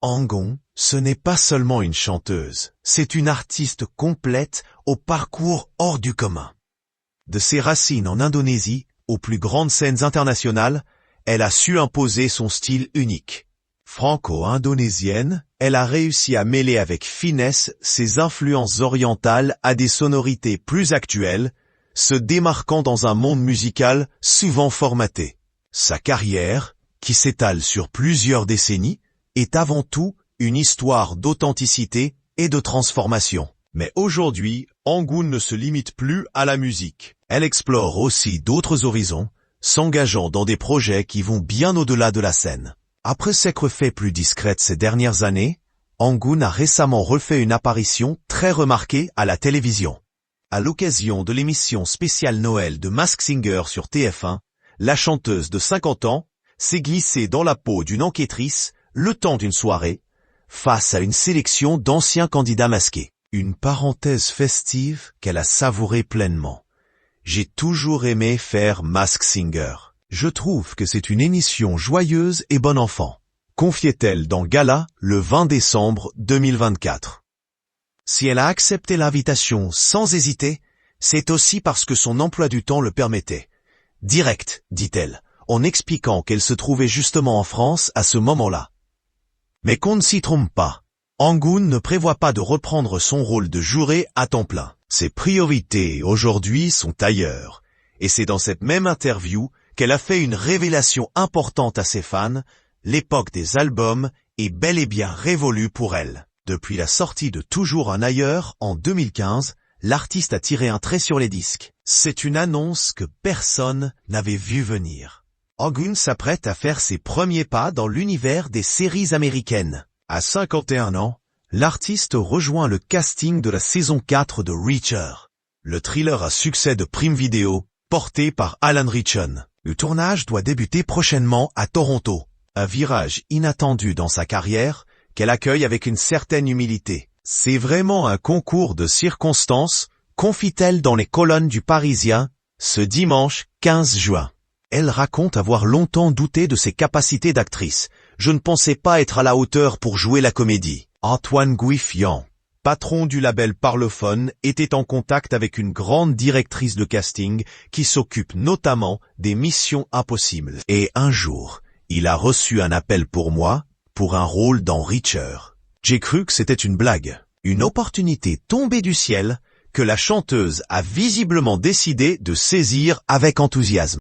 Anggun, ce n'est pas seulement une chanteuse, c'est une artiste complète au parcours hors du commun. De ses racines en Indonésie aux plus grandes scènes internationales, elle a su imposer son style unique. Franco-indonésienne, elle a réussi à mêler avec finesse ses influences orientales à des sonorités plus actuelles, se démarquant dans un monde musical souvent formaté. Sa carrière, qui s'étale sur plusieurs décennies, est avant tout une histoire d'authenticité et de transformation. Mais aujourd'hui, Anggun ne se limite plus à la musique. Elle explore aussi d'autres horizons, s'engageant dans des projets qui vont bien au-delà de la scène. Après s'être fait plus discrète ces dernières années, Anggun a récemment refait une apparition très remarquée à la télévision. À l'occasion de l'émission spéciale Noël de Masked Singer sur TF1, la chanteuse de 50 ans s'est glissée dans la peau d'une enquêtrice le temps d'une soirée, face à une sélection d'anciens candidats masqués. Une parenthèse festive qu'elle a savourée pleinement. J'ai toujours aimé faire Masked Singer. Je trouve que c'est une émission joyeuse et bon enfant, confiait-elle dans Gala le 20 décembre 2024. Si elle a accepté l'invitation sans hésiter, c'est aussi parce que son emploi du temps le permettait. Direct, dit-elle, en expliquant qu'elle se trouvait justement en France à ce moment-là. Mais qu'on ne s'y trompe pas. Anggun ne prévoit pas de reprendre son rôle de juré à temps plein. Ses priorités aujourd'hui sont ailleurs. Et c'est dans cette même interview qu'elle a fait une révélation importante à ses fans. L'époque des albums est bel et bien révolue pour elle. Depuis la sortie de Toujours un ailleurs en 2015, l'artiste a tiré un trait sur les disques. C'est une annonce que personne n'avait vu venir. Anggun s'apprête à faire ses premiers pas dans l'univers des séries américaines. À 51 ans, l'artiste rejoint le casting de la saison 4 de Reacher, le thriller à succès de Prime Video, porté par Alan Ritchson. Le tournage doit débuter prochainement à Toronto, un virage inattendu dans sa carrière qu'elle accueille avec une certaine humilité. C'est vraiment un concours de circonstances, confie-t-elle dans les colonnes du Parisien, ce dimanche 15 juin. Elle raconte avoir longtemps douté de ses capacités d'actrice. Je ne pensais pas être à la hauteur pour jouer la comédie. Antoine Guifian, patron du label Parlophone, était en contact avec une grande directrice de casting qui s'occupe notamment des Missions Impossibles. Et un jour, il a reçu un appel pour moi, pour un rôle dans Reacher. J'ai cru que c'était une blague. Une opportunité tombée du ciel que la chanteuse a visiblement décidé de saisir avec enthousiasme.